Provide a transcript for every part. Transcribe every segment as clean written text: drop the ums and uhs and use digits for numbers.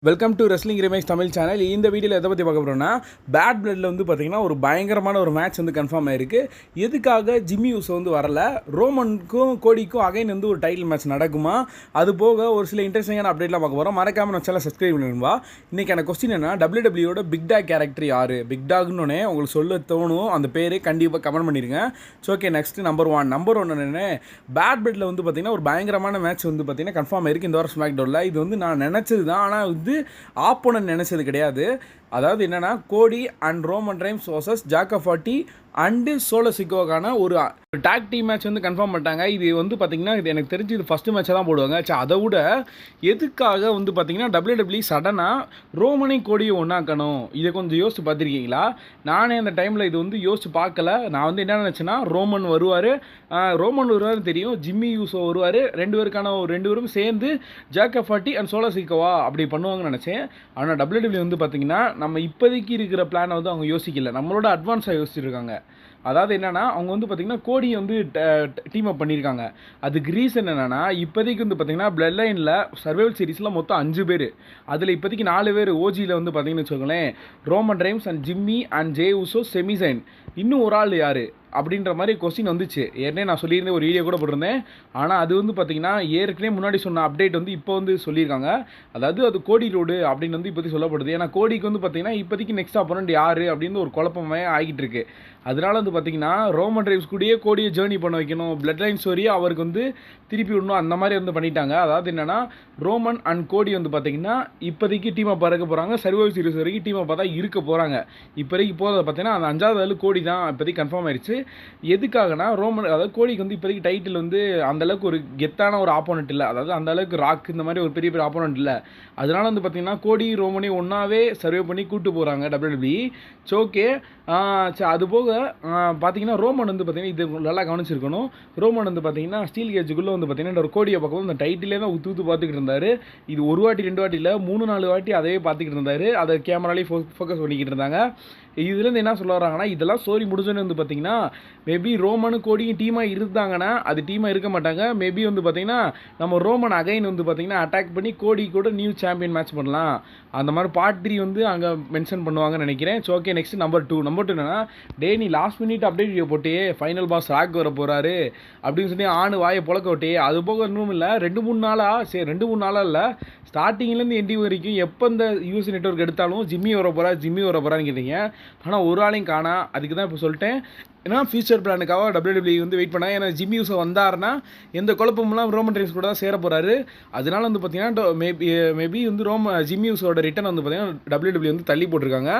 Welcome to wrestling remakes Tamil channel. இந்த வீடியோவில் எதை பற்றி பார்க்க போகிறோம்னா, பேட் பிளட்டில் வந்து பார்த்திங்கன்னா ஒரு பயங்கரமான ஒரு மேட்ச் வந்து கன்ஃபார்ம் ஆயிருக்கு. எதுக்காக ஜிம்மி யூஸ் வந்து வரல, ரோமனுக்கும் கோடிக்கும் அகைன் வந்து ஒரு டைட்டில் மேட்ச் நடக்குமா, அது போக ஒரு சில இன்ட்ரெஸ்டிங்கான அப்டேட்லாம் பார்க்க போகிறோம். மறக்காமல் நம்ம சேனல் சப்ஸ்கிரைப் பண்ணிடுவா. இன்றைக்கான கொஸ்டின் என்ன, டபிள்யூடபிள்யூட பிக் டாக் கேரக்டர் யார்? பிக் டாக்னு உங்களுக்கு சொல்ல தோணும், அந்த பேரே கண்டிப்பாக கமெண்ட் பண்ணிடுங்க. So okay, next number one என்னென்ன, பேட் பிளட்டில் வந்து பார்த்திங்கன்னா ஒரு பயங்கரமான மேட்ச் வந்து பார்த்திங்கன்னா கன்ஃபார்ம் ஆயிருக்கு இந்த வாரம் ஸ்மாக் டவுனில். இது வந்து நான் நினச்சது தான், ஆனால் வந்து ஆப்போனன்ட் நினைச்சது கிடையாது. அதாவது என்னன்னா, Cody and Roman Reigns versus Jacob Fatu and Solo சிக்கோக்கான ஒரு டாக் டீம் மேட்ச் வந்து கன்ஃபார்ம் பண்ணிட்டாங்க. இது வந்து பார்த்திங்கன்னா, இது எனக்கு தெரிஞ்சு இது ஃபஸ்ட்டு மேட்சாக தான் போடுவாங்க. அதை விட எதுக்காக வந்து பார்த்திங்கன்னா டபிள்யூடபிள்யூ சடனாக ரோமனையும் கோடியை ஒன்றாக்கணும், இதை கொஞ்சம் யோசிச்சு பார்த்துருக்கீங்களா? நானே அந்த டைமில் இது வந்து யோசிச்சு பார்க்கல. நான் வந்து என்ன நினச்சேன்னா, ரோமன் வருவார்னு தெரியும், ஜிம்மி யூஸோ வருவார், ரெண்டு பேரும் சேர்ந்து ஜாக்கப் ஃபார்ட்டி அண்ட் சோலோ சிக்கோவா அப்படி பண்ணுவாங்கன்னு நினச்சேன். ஆனால் டபிள்யூடபிள்யூ வந்து பார்த்திங்கன்னா நம்ம இப்போதைக்கு இருக்கிற பிளானை வந்து அவங்க யோசிக்கல, நம்மளோட அட்வான்ஸாக யோசிச்சிருக்காங்க. அதாவது என்னென்னா, அவங்க வந்து பார்த்திங்கன்னா கோடியை வந்து டீம் அப் பண்ணியிருக்காங்க. அதுக்கு ரீசன் என்னென்னா, இப்போதைக்கு வந்து பார்த்திங்கன்னா பிளட் லைனில் சர்வைவல் சீரிஸில் மொத்தம் 5 பேர், அதில் இப்போதைக்கு 4 பேர் ஓஜியில் வந்து பார்த்திங்கன்னு வச்சுக்கோங்களேன், Roman Reigns and Jimmy and Jey Uso Sami Zayn. இன்னும் ஒரு ஆள் யார் அப்படின்ற மாதிரி கொஸ்டின் வந்துச்சு. ஏற்கனவே நான் சொல்லியிருந்தேன், ஒரு வீடியோ கூட போட்டிருந்தேன். ஆனால் அது வந்து பார்த்திங்கன்னா ஏற்கனவே முன்னாடி சொன்ன அப்டேட் வந்து இப்போ வந்து சொல்லியிருக்காங்க. அதாவது அது கோடி ரோடு அப்படின்னு வந்து இப்போதைக்கு சொல்லப்படுது. ஏன்னா கோடிக்கு வந்து பார்த்திங்கன்னா இப்போதைக்கு நெக்ஸ்ட் அப்போனண்ட் யார் அப்படின்னு ஒரு குழப்பமே ஆகிட்டு இருக்கு. அதனால வந்து பார்த்திங்கன்னா ரோமன் ரைம்ஸ் கூடயே கோடியை ஜேர்னி பண்ண வைக்கணும், பிளட் லைன் ஸ்டோரியை அவருக்கு வந்து திருப்பி விடணும், அந்த மாதிரி வந்து பண்ணிட்டாங்க. அதாவது என்னென்னா, ரோமன் அண்ட் கோடி வந்து பார்த்திங்கன்னா இப்போதைக்கு டீமை பறக்க போகிறாங்க, சர்வைவல் சீரிஸ் வரைக்கும் டீமை பார்த்தா இருக்க போகிறாங்க. இப்போதைக்கு போகிறத பார்த்தீங்கன்னா அந்த 5வது ஆள் கோடி தான் இப்போதைக்கு கன்ஃபார்ம் ஆயிடுச்சு. எதுக்காகனா, ரோமன் அதாவது கோடிக்கு வந்து இப்போதைக்கு டைட்டில் வந்து அந்தளவுக்கு ஒரு கெத்தான ஒரு ஆப்போனண்ட் இல்லை, அதாவது அந்தளவுக்கு ராக் இந்த மாதிரி ஒரு பெரிய பெரிய ஆப்போனண்ட் இல்லை. அதனால வந்து பார்த்திங்கன்னா கோடி ரோமனையும் ஒன்றாவே சர்வே பண்ணி கூப்பிட்டு போகிறாங்க டபிள்யூடபிள்யூ. ஸோ ஓகே, அது போக பார்த்தீங்கன்னா ரோமன் வந்து பார்த்திங்கன்னா இது நல்லா கவனிச்சிருக்கணும். ரோமன் வந்து பார்த்திங்கன்னா ஸ்டீல் கேஜுக்குள்ளே வந்து பார்த்திங்கன்னா ஒரு கோடியை பார்க்கும்போது அந்த டைட்டிலே தான் ஊற்று பார்த்துக்கிட்டு இருந்தார். இது ஒரு வாட்டி 2 வாட்டி இல்லை, 3-4 வாட்டி அதே பார்த்துக்கிட்டு இருந்தார். அதை கேமராலேயே ஃபோக்கஸ் பண்ணிக்கிட்டு இருந்தாங்க. இதுலேருந்து என்ன சொல்ல வராங்கன்னா, இதெல்லாம் ஸ்டோரி முடிஞ்சோன்னு வந்து பார்த்திங்கன்னா மேபி ரோமனு கோடியும் டீமாக இருந்தாங்கன்னா அது டீமாக இருக்க மாட்டாங்க. மேபி வந்து பார்த்திங்கன்னா நம்ம ரோமன் அகைன் வந்து பார்த்திங்கன்னா அட்டாக் பண்ணி கோடி கூட நியூ சாம்பியன் மேட்ச் பண்ணலாம், அந்த மாதிரி பார்ட் 3 வந்து அங்கே மென்ஷன் பண்ணுவாங்கன்னு நினைக்கிறேன். ஸோ ஓகே, நெக்ஸ்ட் நம்பர் 2 என்னன்னா, நீ லாஸ்ட் மினிட் அப்டேட் வீடியோ போட்டே ஃபைனல் பாஸ் ராக் வர போகிறாரு அப்படின்னு சொல்லி வாயை புழக்க விட்டே. அது போக இன்னும் இல்லை, 2-3 நாளாக இல்லை, ஸ்டார்டிங்லேருந்து எண்டிங் வரைக்கும் எப்போ இந்த யூஎஸ் நெட்வொர்க் எடுத்தாலும் ஜிம்மி வர போகிறான்னு கேட்டீங்க. ஆனால் ஒரு ஆளையும் காணா. அதுக்கு தான் இப்போ சொல்லிட்டேன், ஏன்னா ஃபியூச்சர் பிளானுக்காக டபிள்யூடபிள்யூ வந்து வெயிட் பண்ணாங்க. ஏன்னா ஜிம்மி யூஸோ வந்தாருன்னா எந்த குழப்பமெல்லாம் ரோமன் ரைம்ஸ் கூட தான் சேர போகிறாரு. அதனால வந்து பார்த்திங்கன்னா மேபி வந்து ஜிம்மி யூஸோட ரிட்டன் வந்து பார்த்திங்கன்னா டபிள்யூடபிள்யூ வந்து தள்ளி போட்டிருக்காங்க.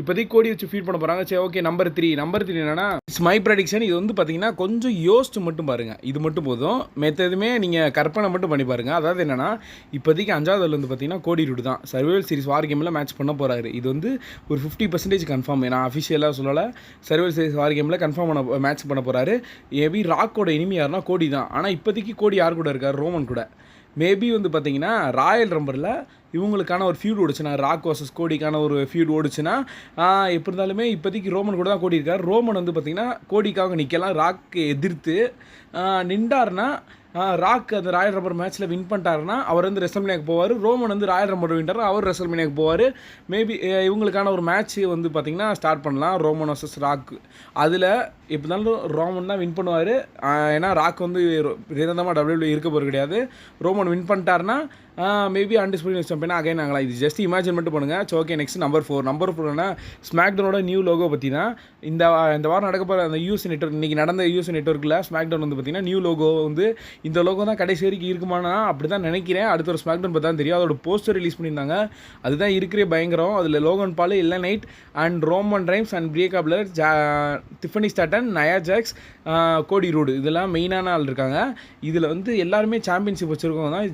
இப்போதைக்கு கோடி வச்சு ஃபீட் பண்ண போகிறாங்க. சரி ஓகே, நம்பர் 3 என்னன்னா, இட்ஸ் மை ப்ரெடிக்ஷன். இது வந்து பார்த்திங்கன்னா கொஞ்சம் யோசிச்சு மட்டும் பாருங்கள், இது மட்டும் போதும், மெத்ததுமே நீங்கள் கற்பனை மட்டும் பண்ணி பாருங்கள். அதாவது என்னென்னா, இப்போதைக்கு 5வது வந்து பார்த்திங்கன்னா கோடி ரூட் தான் சர்வைவல் சீரிஸ் வார் கேமில் மேட்ச் பண்ண போகிறாரு. இது வந்து ஒரு 50% கன்ஃபார்ம். நான் அஃபிஷியலாக சொல்லலை, சர்வைவல் சீரிஸ் வார் கேமில் கன்ஃபார்ம் மேட்ச் பண்ண போகிறாரு. மேபி ராக்கோட இனிமே யாருன்னா கோடி தான். ஆனால் இப்போதைக்கு கோடி யார் கூட இருக்கார்? ரோமன் கூட. மேபி வந்து பார்த்தீங்கன்னா ராயல் ரம்பரில் இவங்களுக்கான ஒரு ஃபியூட் ஓடுச்சுன்னா, ராக் வர்சஸ் கோடிக்கான ஒரு ஃபியூட் ஓடுச்சுன்னா, எப்படி இருந்தாலுமே இப்போதைக்கு ரோமன் கூட தான் கோடி இருக்கார். ரோமன் வந்து பார்த்திங்கன்னா கோடிக்காக நிற்கலாம், ராக்கு எதிர்த்து நின்றார்னா ராக் அந்த ராயல் ரம்பர் மேட்ச்சில் வின் பண்ணிட்டாருன்னா அவர் வந்து ரெசல்மேனியாக்கு போவார். ரோமன் வந்து ராயல் ரம்பர் வின்ட்டார், அவர் ரெசல்மேனியாக்கு போவார். மேபி இவங்களுக்கான ஒரு மேட்ச் வந்து பார்த்திங்கன்னா ஸ்டார்ட் பண்ணலாம், ரோமன் வர்சஸ் ராக். அதில் எப்படி இருந்தாலும் ரோமன் தான் வின் பண்ணுவார். ஏன்னா ராக் வந்து நிரந்தரமாக டபிள்யூடபிள்யூ இருக்க போகிறது கிடையாது. ரோமன் வின் பண்ணிட்டாருன்னா மேபி அன்டிஸ்பியூட்டட் சாம்பியன் அகைன் ஆகலாம். இது ஜஸ்ட் இமேஜின் மட்டும் பண்ணுங்கள். ஸோ ஓகே, நெக்ஸ்ட் நம்பர் 4 ஸ்மாக்டவுனோட நியூ லோகோ பற்றி தான். இந்த வாரம் நடக்க போகிற அந்த யூஎஸ் நெட்வொர்க், இன்றைக்கி நடந்த யூஎஸ் நெட்வொர்க்கில் ஸ்மாக்டவுன் வந்து பார்த்திங்கன்னா நியூ லோகோ வந்து இந்த லோகோ தான் கடைசி வரைக்கும் இருக்குமானா அப்படி தான் நினைக்கிறேன். அடுத்த ஒரு ஸ்மாக்டவுன் பார்த்தா தெரியும். அதோட போஸ்டர் ரிலீஸ் பண்ணியிருந்தாங்க, அதுதான் இருக்கிற பயங்கரம். அதில் லோகன் பால், இல்ல Knight and Roman Reigns and Bianca Belair, Tiffany Stratton, Nia Jax, Cody Rhodes, இதெல்லாம் மெயினான ஆள் இருக்காங்க. இதில் வந்து எல்லாருமே சாம்பியன்ஷிப் வச்சுருக்கவங்க தான்.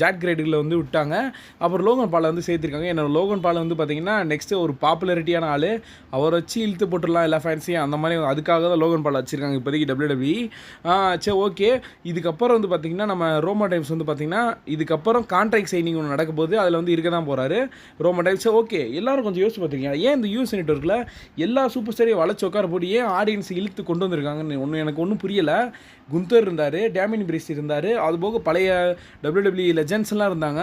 ஜாட் கிரேடுகளை வந்து விட்டாங்க. அப்புறம் லோகன் பாலை வந்து சேர்த்துருக்காங்க. என்னோட லோகன் பாலை வந்து பார்த்திங்கன்னா நெக்ஸ்ட்டு ஒரு பாப்புலரிட்டியான ஆள், அவர் வச்சு இழுத்து போட்டுடலாம் எல்லா ஃபேன்ஸையும், அந்த மாதிரி அதுக்காக தான் லோகன் பால் வச்சுருக்காங்க இப்போதைக்கு டபிள்யூடபிள்யூ. சரி ஓகே, இதுக்கப்புறம் வந்து பார்த்திங்கன்னா நம்ம ரோமன் டைம்ஸ் வந்து பார்த்திங்கன்னா இதுக்கப்புறம் கான்ட்ராக்ட் சைனிங் ஒன்று நடக்க போது, அதில் வந்து இருக்க தான் போகிறாரு ரோமன் டைம்ஸ். ஓகே, எல்லோரும் கொஞ்சம் யோசிச்சு பார்த்துருக்கீங்க, ஏன் இந்த யூஎஸ் நெட்வொர்க்கில் எல்லா சூப்பர் ஸ்டாரையும் வளைச்சு உட்கார போட்டு ஏன் ஆடியன்ஸ் இழுத்து கொண்டு வந்திருக்காங்கன்னு எனக்கு ஒன்றும் புரியலை. குந்தர் இருந்தார், டேமின் பிரிஸ்ட் இருந்தார், அதுபோக பழைய டபிள்யூடபிள்யூல லெஜண்ட்ஸ்லாம் இருந்தாங்க.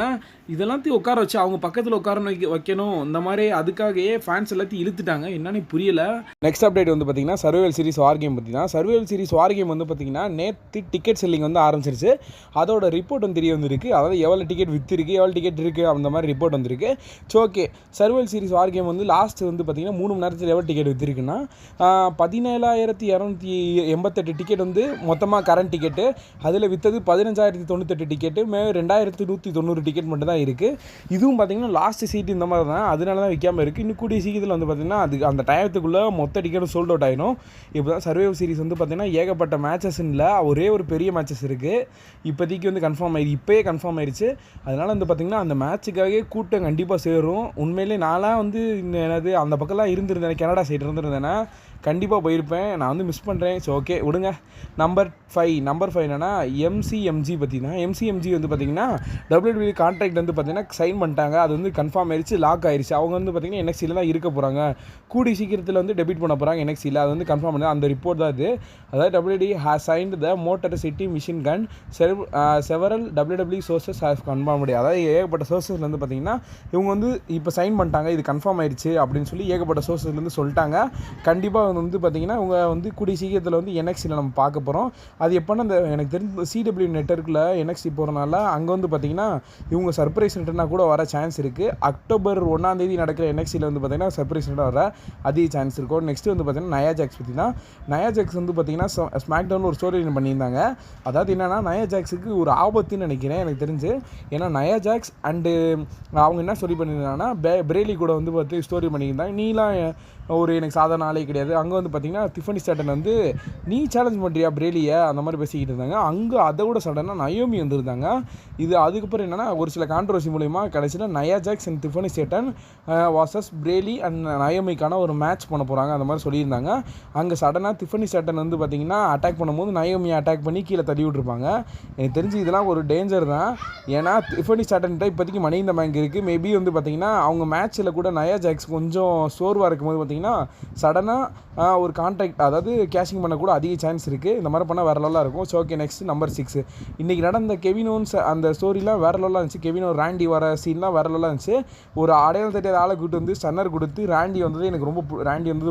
இதெல்லாத்தையும் உட்கார வச்சு அவங்க பக்கத்தில் உட்கார வைக்கணும் இந்த மாதிரி அதுக்காகவே ஃபேன்ஸ் எல்லாத்தையும் இழுத்துட்டாங்க. என்னன்னு புரியல. நெக்ஸ்ட் அப்டேட் வந்து பார்த்தீங்கன்னா சர்வைவல் சீரிஸ் வார் கேம் பற்றி தான். சர்வைவல் சீரிஸ் வார் கேம் வந்து பார்த்தீங்கன்னா நேற்று டிக்கெட் செல்லிங் வந்து ஆரம்பிச்சிருச்சு. அதோட ரிப்போர்ட் வந்து தெரிய வந்துருக்கு. அதாவது எவ்வளோ டிக்கெட் விற்றுருக்கு, எவ்வளோ டிக்கெட் இருக்குது அந்த மாதிரி ரிப்போர்ட் வந்துருக்கு. ஸோ ஓகே, சர்வைவல் சீரிஸ் வார் கேம் வந்து லாஸ்ட் வந்து பார்த்தீங்கன்னா 3 மணி நேரத்தில் எவ்வளோ டிக்கெட் விற்றுருக்குன்னா 17,288 டிக்கெட் வந்து மொத்தமாக கரண்ட் டிக்கெட்டு. அதில் விற்றது 15,098 டிக்கெட்டு. 2,190 டிக்கெட் மட்டும் தான் இருக்குது. இதுவும் பார்த்தீங்கன்னா லாஸ்ட் சீட் இந்த மாதிரி தான், அதனால தான் விற்காமல் இருக்குது. இன்னும் கூடிய சீக்கிரத்தில் வந்து பார்த்தீங்கன்னா அது அந்த டயத்துக்குள்ளே மொத்த டிக்கெட்டும் சோல்ட் அவுட் ஆகிடும். இப்போ தான் சர்வைவல் சீரிஸ் வந்து பார்த்தீங்கன்னா ஏகப்பட்ட மேட்சஸ் இல்லை, ஒரே ஒரு பெரிய மேட்சஸ் இருக்குது. இப்போதைக்கு வந்து கன்ஃபார்ம் ஆயிடுச்சு, இப்போயே கன்ஃபார்ம் ஆயிடுச்சு. அதனால் வந்து பார்த்திங்கன்னா அந்த மேட்சுக்காகவே கூட்டம் கண்டிப்பாக சேரும். உண்மையிலே நான்லாம் வந்து என்னது அந்த பக்கம்லாம் இருந்திருந்தேன், கனடா சைடு இருந்திருந்தேன்னா கண்டிப்பாக போயிருப்பேன். நான் வந்து மிஸ் பண்ணுறேன். ஸோ ஓகே விடுங்க. நம்பர் 5 என்னென்னா எம்சிஎம்ஜி பற்றி தான். எம்சிஎம்ஜி வந்து பார்த்திங்கன்னா WWE கான்ட்ராக்ட் வந்து பார்த்திங்கன்னா சைன் பண்ணிட்டாங்க. அது வந்து கன்ஃபார்ம் ஆயிடுச்சு, லாக் ஆயிடுச்சு. அவங்க வந்து பார்த்திங்கன்னா NXTல தான் இருக்க போகிறாங்க. கூடி சீக்கிரத்தில் வந்து டெபிட் பண்ண போகிறாங்க NXTல. அது வந்து கன்ஃபார்ம் பண்ணி அந்த ரிப்போர்ட் தான் இது. அதாவது WWE has signed the Motor City Machine Gun. several WWE sources have confirmed. அதாவது ஏகப்பட்ட சோர்ஸஸ்ல வந்து பார்த்திங்கன்னா இவங்க வந்து இப்போ சைன் பண்ணிட்டாங்க, இது கன்ஃபார்ம் ஆயிடுச்சு அப்படின்னு சொல்லி ஏகப்பட்ட சோர்ஸஸ்லேருந்து சொல்லிட்டாங்க. கண்டிப்பாக வந்து பார்த்திங்கன்னா இவங்க வந்து கூடிய சீக்கிரத்தில் வந்து NXTல நம்ம பார்க்க போகிறோம். அது எப்போனா அந்த எனக்கு தெரிஞ்ச CW நெட்வொர்க்கில் NXT போகிறனால அங்கே வந்து பார்த்திங்கன்னா இவங்க சர்ப்ரைஸ் ரிட்டர்னாக கூட வர சான்ஸ் இருக்குது. அக்டோபர் 1 நடக்கிற NXTல வந்து பார்த்திங்கன்னா சர்ப்ரைஸ் ரிட்டர்ன் வர அதிக சான்ஸ் இருக்கும். நெக்ஸ்ட் வந்து பார்த்திங்கன்னா நயா ஜாக்ஸ் பற்றி தான். நயா ஜாக்ஸ் வந்து பார்த்திங்கன்னா ஸ்மாக் டவுனில் ஒரு ஸ்டோரி பண்ணியிருந்தாங்க. அதாவது என்னென்னா நயா ஜாக்ஸுக்கு ஒரு ஆபத்துன்னு நினைக்கிறேன் எனக்கு தெரிஞ்சு. ஏன்னா நயா ஜாக்ஸ் அண்டு அவங்க என்ன ஸ்டோரி பண்ணியிருந்தாங்கன்னா பிரேலி கூட வந்து பார்த்து ஸ்டோரி பண்ணியிருந்தாங்க. நீலாம் ஒரு எனக்கு சாதாரண ஆளே கிடையாது. அங்கே வந்து பார்த்திங்கன்னா டிஃபனி ஸ்டாட்டன் வந்து நீ சேலஞ்ச் பண்ணுறியா பிரேலியை அந்த மாதிரி பேசிக்கிட்டு இருந்தாங்க. அங்கே அதை விட சடனாக நயோமி வந்துருந்தாங்க. இது அதுக்கப்புறம் என்னென்னா ஒரு சில கான்ட்ரவர்சி மூலிமா கடைசியில் Nia Jax and Tiffany Stratton versus Bayley and நயோமிக்கான ஒரு மேட்ச் பண்ண போகிறாங்க அந்த மாதிரி சொல்லியிருந்தாங்க. அங்கே சடனாக டிஃபனி ஸ்டாட்டன் வந்து பார்த்திங்கன்னா அட்டாக் பண்ணும்போது நயோமியை அட்டாக் பண்ணி கீழே தள்ளி விட்ருப்பாங்க. எனக்கு தெரிஞ்சு இதெல்லாம் ஒரு டேஞ்சர் தான். ஏன்னா டிஃபனி ஸ்டாட்டன்கிட்ட இப்போதைக்கு மணி இந்த பேங்க் இருக்குது. மேபி வந்து பார்த்திங்கன்னா அவங்க மேட்ச்சில் கூட நயா ஜாக்ஸ் கொஞ்சம் சோர்வாக இருக்கும்போது பார்த்திங்கன்னா சடனாக ஒரு கான்ட்ராக்ட் அதாவது கேஷிங் பண்ண கூட அதிக சான்ஸ் இருக்குது. இந்த மாதிரி பண்ணால் வேறு லெவலாக இருக்கும். ஸோ ஓகே, நெக்ஸ்ட் நம்பர் 6 இன்றைக்கி நடந்த கெவின் ஓன்ஸ் அந்த ஸ்டோரிலாம் வேறு லெவலாக இருந்துச்சு. கெவின் ஓன் ராண்டி வர சீன்லாம் வேறு லெவலாக இருந்துச்சு. ஒரு அடையாளம் தெரியாத ஆளை கூட்டு வந்து ஸ்டன்னர் கொடுத்து ராண்டி வந்தது எனக்கு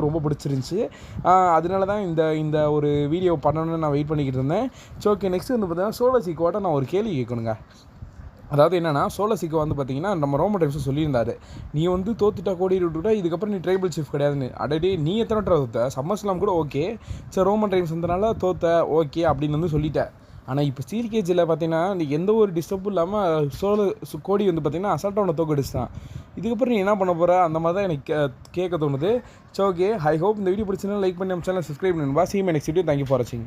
ரொம்ப பிடிச்சிருந்துச்சு. அதனால தான் இந்த ஒரு வீடியோ பண்ணணும்னு நான் வெயிட் பண்ணிக்கிட்டு இருந்தேன். ஸோ ஓகே, நெக்ஸ்ட் வந்து பார்த்தீங்கன்னா சோலோ சீக்கோட்ட நான் ஒரு கேள்வி கேட்கணுங்க. அதாவது என்னென்னா சோலோ சிக்கோ வந்து பார்த்திங்கன்னா நம்ம ரோமன் டைம்ஸும் சொல்லியிருந்தாரு, நீ வந்து தோத்துட்டா கோடி விட்டுவிட்டா இதுக்கப்புறம் நீ ட்ரைபிள் சீஃப் கிடையாதுன்னு. அடடே நீ எத்தனை தோத்த சம்மர்ஸ்லாம் கூட ஓகே, சரி ரோமன் டைம்ஸ் வந்தனால தோத்த ஓகே அப்படின்னு வந்து சொல்லிட்டேன். ஆனால் இப்போ ஸ்டீல் கேஜில் பார்த்தீங்கன்னா எந்த ஒரு டிஸ்டர்பும் இல்லாமல் கோடி வந்து பார்த்திங்கன்னா அசால்ட்டாக ஒன்று தோக்கடிச்சுதான். இதுக்கப்புறம் நீ என்ன பண்ண போகிற அந்த மாதிரி தான் எனக்கு கேட்க தோணுது. ஸோ ஓகே, ஐ ஹோப் இந்த வீடியோ பிடிச்சினா லைக் பண்ணி நம்ம சேனல் சப்ஸ்கிரைப் பண்ணுங்க. See you in my next video. Thank you for watching.